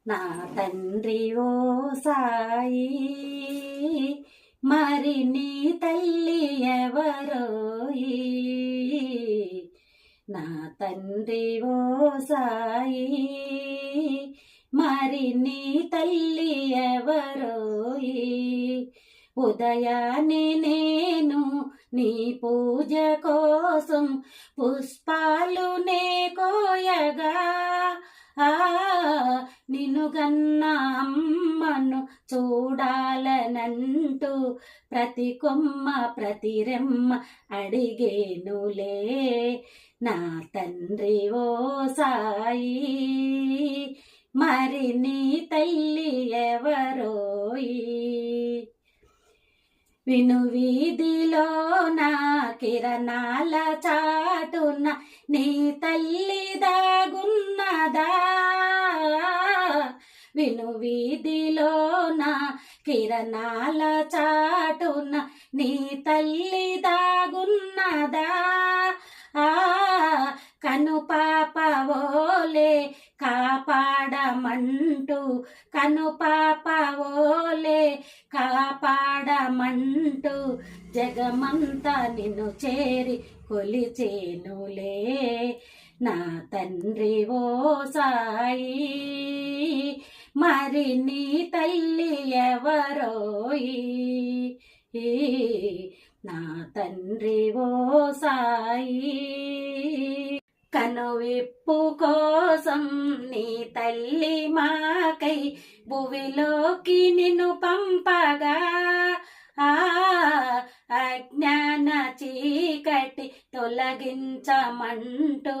నా తండ్రి ఓ సాయి, మరి నీ తల్లి ఎవరోయి? నా తండ్రి ఓ సాయి, మరి నీ తల్లి ఎవరోయి? ఉదయాన్నే నేను నీ పూజ కోసం పుష్పాలు నే కోయగా, నిన్ను గన్న అమ్మను చూడాలనంటూ ప్రతి కొమ్మ ప్రతి రెమ్మ అడిగేనులే. నా తండ్రి ఓ సాయి, మరి నీ తల్లి ఎవరోయి? విను వీధిలో నా కిరణాల చాటున నీ తల్లి దాగున్నదా? విను వీధిలో నా కిరణాల చాటున నీ తల్లి దాగున్నదా? కను పాపవోలే కాపాడమంటూ, కను పాపవోలే కాపాడమంటూ జగమంతా నిన్ను చేరి కొలిచేనులే. నా తండ్రి ఓ సాయి, మరి నీ తల్లి ఎవరోయి? నా తండ్రి ఓ సాయి, కనువిప్పు కోసం నీ తల్లి మాకై భువిలోకి నిన్ను పంపగా, అజ్ఞాన చీకటి తొలగించమంటూ,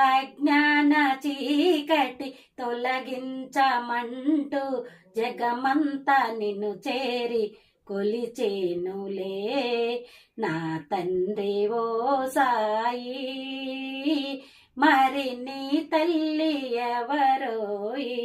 అజ్ఞాన చీకటి తొలగించమంటూ జగమంతా నిన్ను చేరి కొలిచేనులే. నా తండ్రి ఓ సాయి, మరి నీ తల్లి ఎవరోయి?